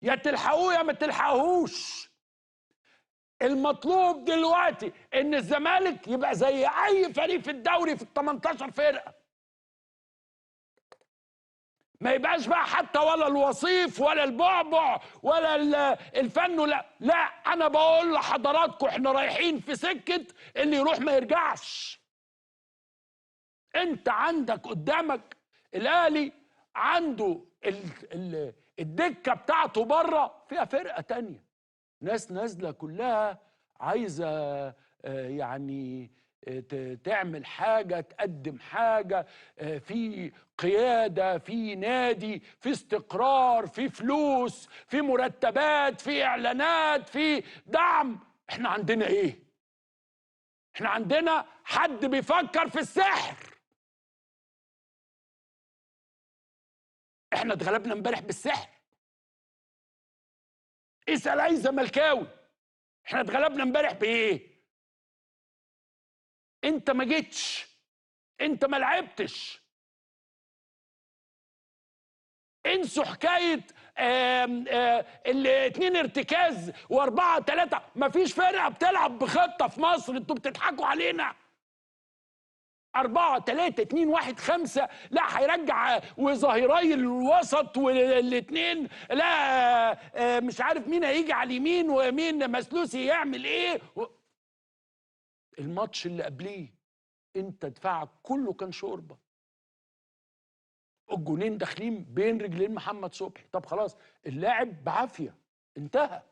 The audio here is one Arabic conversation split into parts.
يا تلحقوه يا ما تلحقوهوش. المطلوب دلوقتي ان الزمالك يبقى زي اي فريق في الدوري في ال 18 فرقه، ما يبقاش بقى حتى ولا الوصيف ولا البعبع ولا الفن، لا لا. انا بقول لحضراتكم احنا رايحين في سكه اللي يروح ما يرجعش. انت عندك قدامك الاهلي عنده الدكه بتاعته بره فيها فرقه تانية، ناس نازله كلها عايزه يعني تعمل حاجه، تقدم حاجه، في قياده، في نادي، في استقرار، في فلوس، في مرتبات، في اعلانات، في دعم. احنا عندنا ايه؟ احنا عندنا حد بيفكر في السحر. احنا اتغلبنا امبارح بالسحر. اسال اي زملكاوي احنا اتغلبنا امبارح بايه؟ انت ما جيتش، انت ما لعبتش. انسوا حكايه الاتنين ارتكاز واربعه ثلاثه. مفيش فرقه بتلعب بخطه في مصر، انتوا بتضحكوا علينا. 4 3 2 1 5، لا هيرجع وظهيراي الوسط والاثنين، لا مش عارف مين هيجي على اليمين ومين مسلوسي يعمل ايه. الماتش اللي قبليه انت دفاعك كله كان شوربه، الجونين داخلين بين رجلين محمد صبحي. طب خلاص اللاعب بعافيه انتهى،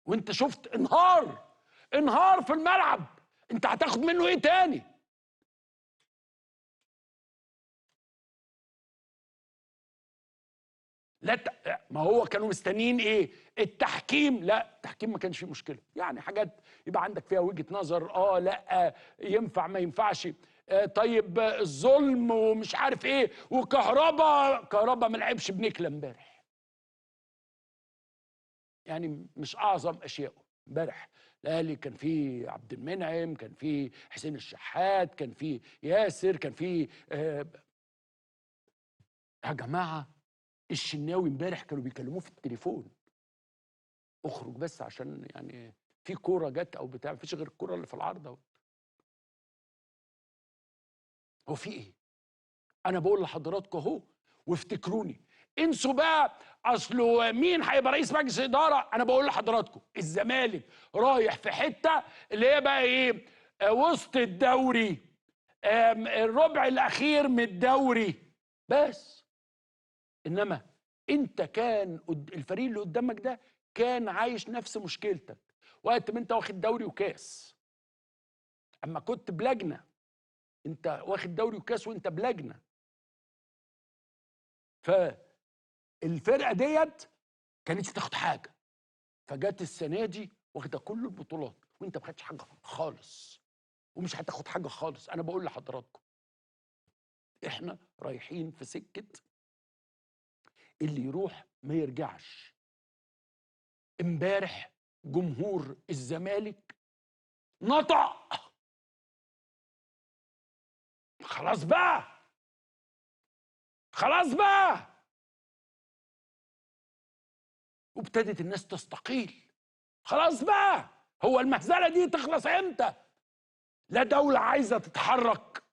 وانت شفت انهار في الملعب. انت هتاخد منه ايه تاني؟ لا ما هو كانوا مستنيين ايه؟ التحكيم. لا التحكيم ما كانش فيه مشكله، يعني حاجات يبقى عندك فيها وجهه نظر، لا ينفع ما ينفعش، طيب الظلم ومش عارف ايه. كهربا ما لعبش بنكله امبارح، يعني مش اعظم اشيائه امبارح. الاهلي كان فيه عبد المنعم، كان فيه حسين الشحات، كان فيه ياسر، كان فيه يا جماعه الشناوي امبارح كانوا بيكلموه في التليفون، اخرج بس عشان يعني في كوره جت او بتاع، مفيش غير الكوره اللي في العارضه. هو في ايه؟ انا بقول لحضراتكم اهو، وافتكروني. انسوا بقى اصله مين هيبقى رئيس مجلس اداره. انا بقول لحضراتكم الزمالك رايح في حته اللي هي بقى ايه؟ وسط الدوري، الربع الاخير من الدوري بس. انما انت كان الفريق اللي قدامك ده كان عايش نفس مشكلتك وقت ما انت واخد دوري وكاس. اما كنت بلجنه، انت واخد دوري وكاس وانت بلجنه. فالفرقه ديت كانتش تاخد حاجه، فجت السنه دي واخده كل البطولات وانت ما خدتش حاجه خالص، ومش هتاخد حاجه خالص. انا بقول لحضراتكم احنا رايحين في سكه اللي يروح ما يرجعش. امبارح جمهور الزمالك نطق، خلاص بقى، خلاص بقى. وابتدت الناس تستقيل، خلاص بقى. هو المهزله دي تخلص امتى؟ لا دوله عايزه تتحرك،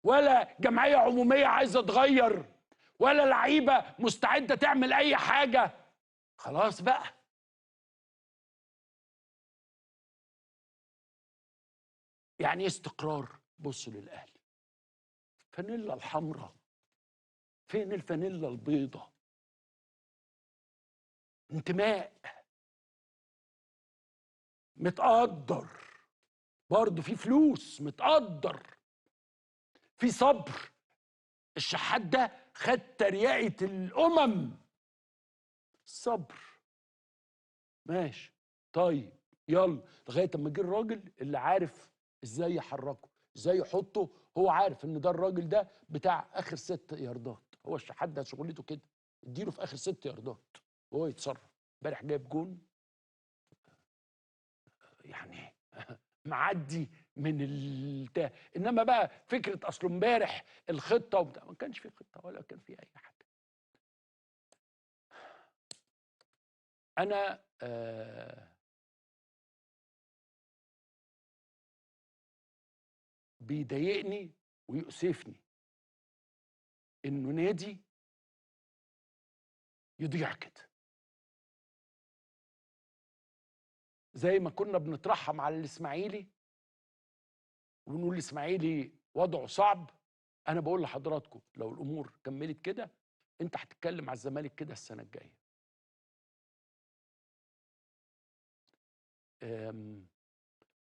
ولا جمعيه عموميه عايزه تغير، ولا لعيبه مستعده تعمل اي حاجه. خلاص بقى. يعني ايه استقرار؟ بصوا للاهلي، فانيلا الحمراء فين الفانيلا البيضاء؟ انتماء، متقدر، برضه في فلوس، متقدر، في صبر. الشحات ده خد تريقة الأمم. صبر، ماشي، طيب يلا لغاية اما جه الراجل اللي عارف ازاي يحركه، ازاي يحطه. هو عارف ان ده الراجل ده بتاع اخر 6 ياردات، هو الشحات ده شغلته كده، اديله في اخر 6 ياردات وهو يتصرف. امبارح جايب جون يعني معدي من انما بقى فكره اصله امبارح الخطه وبتاع، ما كانش في خطه ولا كان في اي حاجه. انا بيضايقني ويؤسفني انه نادي يضيع كده، زي ما كنا بنترحم على الاسماعيلي ونقول الاسماعيلي وضعه صعب. انا بقول لحضراتكم لو الامور كملت كده انت هتتكلم على الزمالك كده السنه الجايه.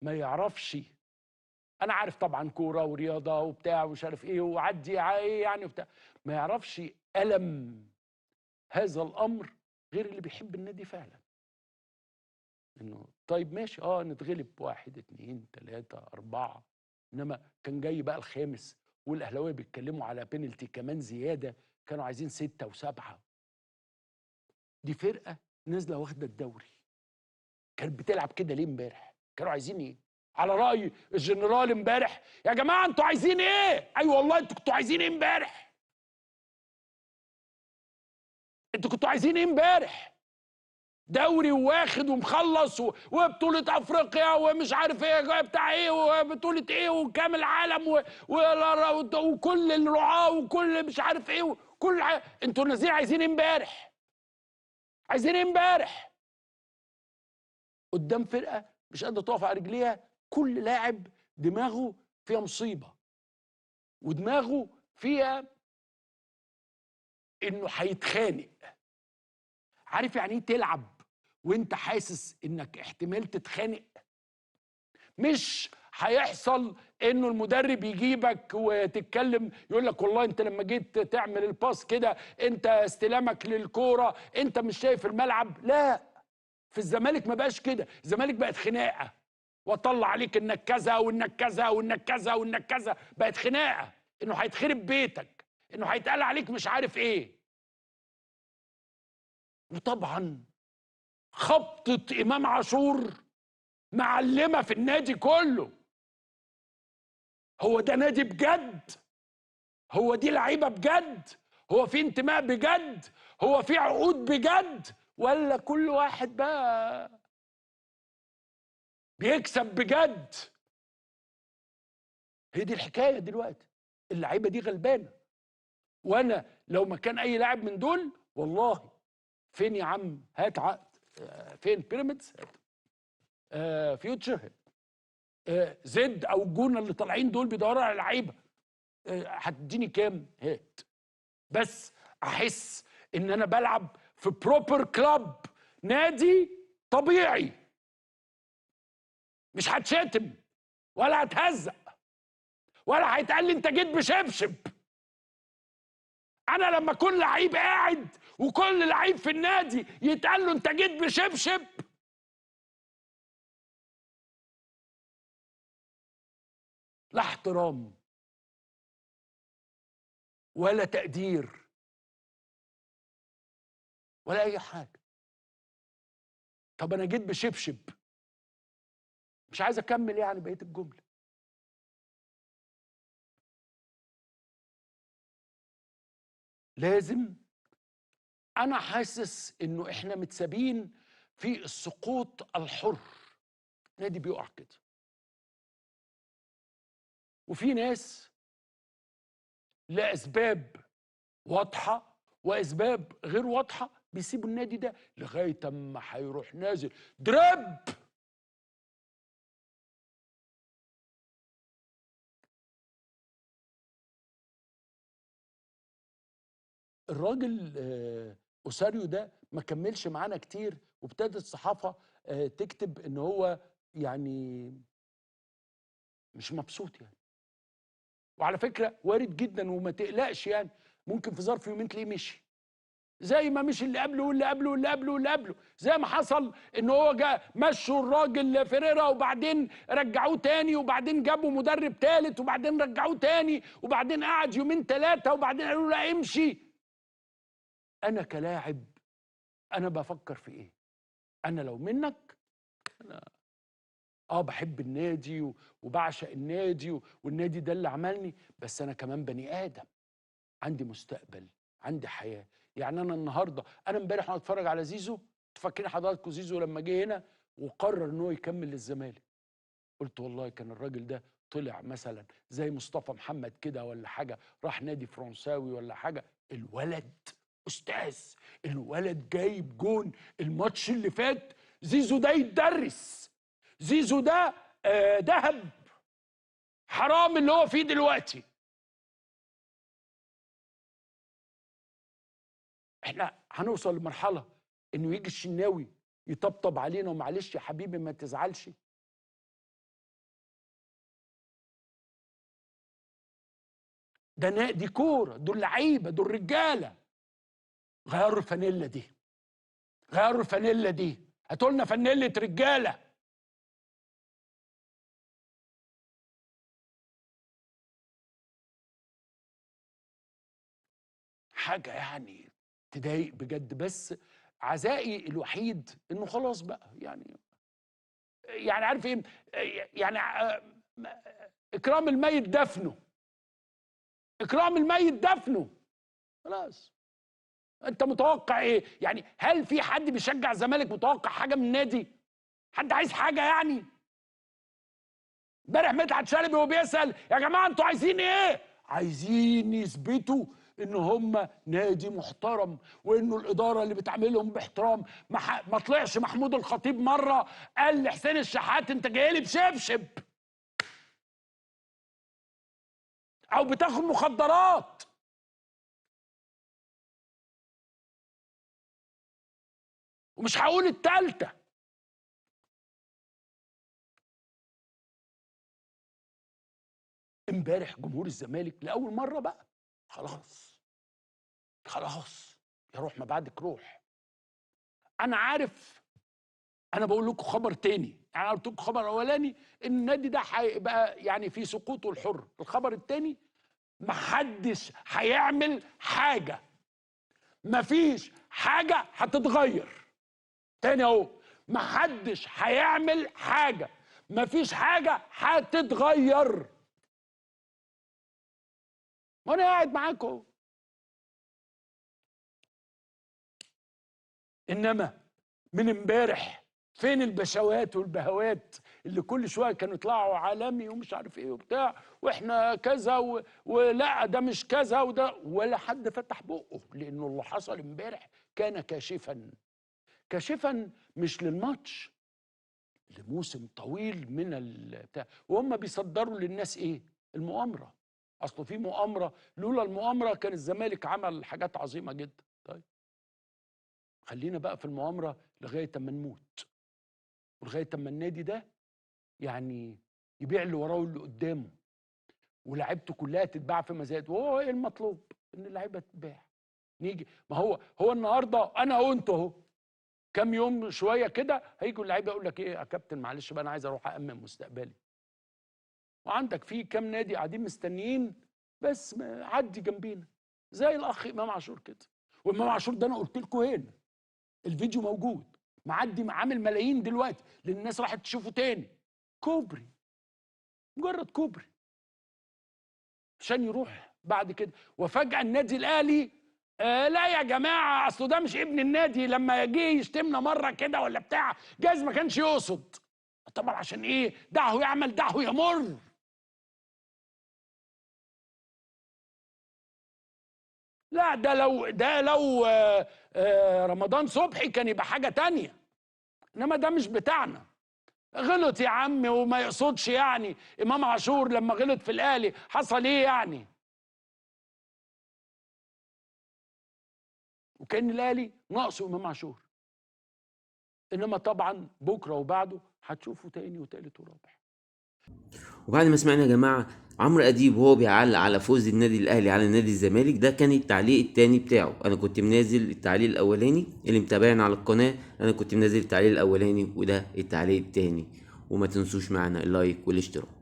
ما يعرفش، انا عارف طبعا كوره ورياضه وبتاع ومش عارف ايه وعدي ايه يعني وبتاع، ما يعرفش الم هذا الامر غير اللي بيحب النادي فعلا. انه طيب ماشي نتغلب 1 2 3 4، انما كان جاي بقى الخامس والاهلاويه بيتكلموا على بينالتي كمان زياده، كانوا عايزين 6 و7. دي فرقه نازله واخده الدوري، كانت بتلعب كده ليه امبارح؟ كانوا عايزين ايه؟ على راي الجنرال امبارح، يا جماعه انتوا عايزين ايه؟ ايوه والله انتوا كنتوا عايزين ايه امبارح؟ انتوا كنتوا عايزين ايه امبارح؟ دوري واخد ومخلص وبطولة افريقيا ومش عارف ايه بتاع ايه وبطولة ايه وكامل العالم وكل الرعاة وكل مش عارف ايه وكل انتوا نازلين عايزين ايه امبارح؟ عايزين ايه امبارح؟ قدام فرقة مش قادرة تقف على رجليها، كل لاعب دماغه فيها مصيبة ودماغه فيها انه هيتخانق. عارف يعني ايه تلعب وانت حاسس انك احتمال تتخانق؟ مش هيحصل انه المدرب يجيبك وتتكلم يقول لك والله انت لما جيت تعمل الباس كده انت استلامك للكوره انت مش شايف الملعب. لا، في الزمالك ما بقاش كده، الزمالك بقت خناقه، واطلع عليك انك كذا وانك كذا وانك كذا وانك كذا، بقت خناقه، انه هيتخرب بيتك، انه هيتقال عليك مش عارف ايه. وطبعا خبطه امام عاشور معلمه في النادي كله. هو ده نادي بجد؟ هو دي لعيبه بجد؟ هو في انتماء بجد؟ هو في عقود بجد؟ ولا كل واحد بقى بيكسب بجد؟ هي دي الحكايه دلوقتي، اللعيبه دي غلبانه. وانا لو مكان اي لاعب من دول والله، فين يا عم؟ هات عقد. فين بيراميدز؟ فيوتشر، زد او الجونه اللي طالعين دول بيدوروا على لعيبه، هتديني كام؟ هات. بس احس ان انا بلعب في بروبر كلاب، نادي طبيعي، مش هتشتم ولا هتهزق ولا هيتقال لي انت جيت بشبشب. انا لما كل لعيب قاعد وكل لعيب في النادي يتقال له انت جيت بشبشب، لا احترام ولا تقدير ولا اي حاجه. طب انا جيت بشبشب، مش عايز اكمل يعني بقيه الجمله. لازم، انا حاسس انه احنا متسابين في السقوط الحر، نادي بيقع كده، وفي ناس لاسباب واضحه واسباب غير واضحه بيسيبوا النادي ده لغايه اما هيروح نازل درب. الراجل اوساريو ده ما كملش معانا كتير، وابتدت الصحافه تكتب ان هو يعني مش مبسوط يعني. وعلى فكره وارد جدا وما تقلقش يعني، ممكن في ظرف يومين تلاقيه مشي، زي ما مشي اللي قبله واللي قبله واللي قبله واللي قبله، زي ما حصل ان هو جاء مشوا الراجل فيريرا وبعدين رجعوه تاني وبعدين جابوا مدرب تالت وبعدين رجعوه تاني وبعدين قعد يومين ثلاثه وبعدين قالوا له لا امشي. انا كلاعب انا بفكر في ايه؟ انا لو منك انا بحب النادي وبعشق النادي والنادي ده اللي عملني، بس انا كمان بني ادم عندي مستقبل، عندي حياه. يعني انا النهارده، انا امبارح وانا اتفرج على زيزو فاكرين حضراتكم زيزو لما جه هنا وقرر ان هو يكمل للزمالك؟ قلت والله كان الراجل ده طلع مثلا زي مصطفى محمد كده ولا حاجه، راح نادي فرنساوي ولا حاجه. الولد استاذ، الولد جايب جون الماتش اللي فات. زيزو ده يتدرس، زيزو ده دهب، حرام اللي هو فيه دلوقتي. احنا هنوصل لمرحله انه يجي الشناوي يطبطب علينا ومعلش يا حبيبي ما تزعلش. ده نادي كوره، دول لعيبه، دول رجاله. غيروا الفانيلا دي، غيروا الفانيلا دي، هاتوا لنا فانيله رجاله. حاجه يعني تضايق بجد. بس عزائي الوحيد انه خلاص بقى يعني عارف ايه، يعني اكرام الميت دفنه، اكرام الميت دفنه خلاص. انت متوقع ايه يعني؟ هل في حد بيشجع الزمالك متوقع حاجه من النادي؟ حد عايز حاجه يعني؟ امبارح مدحت شلبي وهو بيسال يا جماعه انتوا عايزين ايه؟ عايزين يثبتوا ان هم نادي محترم وانه الاداره اللي بتعاملهم باحترام. ما طلعش محمود الخطيب مره قال لحسين الشحات انت جاي لي بشبشب او بتاخد مخدرات. ومش هقول التالتة. امبارح جمهور الزمالك لاول مره بقى خلاص، خلاص يا روح ما بعدك روح. انا عارف، انا بقول لكم خبر تاني. يعني قلت لكم خبر اولاني ان النادي ده هيبقى يعني في سقوطه الحر. الخبر التاني محدش هيعمل حاجه، مفيش حاجه هتتغير. تاني اهو، محدش هيعمل حاجه، مفيش حاجه هتتغير. وانا قاعد معاكم. انما من امبارح فين البشوات والبهوات اللي كل شويه كانوا يطلعوا عالمي ومش عارف ايه وبتاع واحنا كذا ولا ده مش كذا وده، ولا حد فتح بقه. لانه اللي حصل امبارح كان كاشفا، كاشفا مش للماتش، لموسم طويل من البتاع. وهم بيصدروا للناس ايه؟ المؤامره. اصله في مؤامره، لولا المؤامره كان الزمالك عمل حاجات عظيمه جدا. طيب خلينا بقى في المؤامره لغايه اما نموت، ولغايه اما النادي ده يعني يبيع اللي وراه واللي قدامه، ولاعيبته كلها تتباع في مزاد. وهو ايه المطلوب؟ ان اللعيبه تتباع. نيجي، ما هو النهارده انا وانت اهو، كام يوم شويه كده هيجوا اللعيبه يقول لك ايه يا كابتن معلش بقى انا عايز اروح امن مستقبلي. وعندك في كام نادي قاعدين مستنيين بس عدي جنبينا، زي الاخ امام عاشور كده. وامام عاشور ده انا قلت لكم هنا الفيديو موجود، معدي عامل ملايين دلوقتي لان الناس راحت تشوفه تاني. كوبري، مجرد كوبري عشان يروح بعد كده. وفجأة النادي الاهلي لا يا جماعه اصله ده مش ابن النادي، لما جه يشتمنا مره كده ولا بتاع جايز ما كانش يقصد. طبعا عشان ايه؟ دعه يعمل دعه يمر. لا ده لو رمضان صبحي كان يبقى حاجه تانية، انما ده مش بتاعنا. غلط يا عم وما يقصدش يعني. امام عاشور لما غلط في الاهلي حصل ايه يعني؟ وكان الاهلي ناقصه امام عاشور. انما طبعا بكره وبعده هتشوفوا تاني وتالت ورابع. وبعد ما سمعنا يا جماعه عمرو اديب وهو بيعلق على فوز النادي الاهلي على نادي الزمالك، ده كان التعليق التاني بتاعه. انا كنت منازل التعليق الاولاني، اللي متابعنا على القناه انا كنت منازل التعليق الاولاني وده التعليق التاني. وما تنسوش معنا اللايك والاشتراك.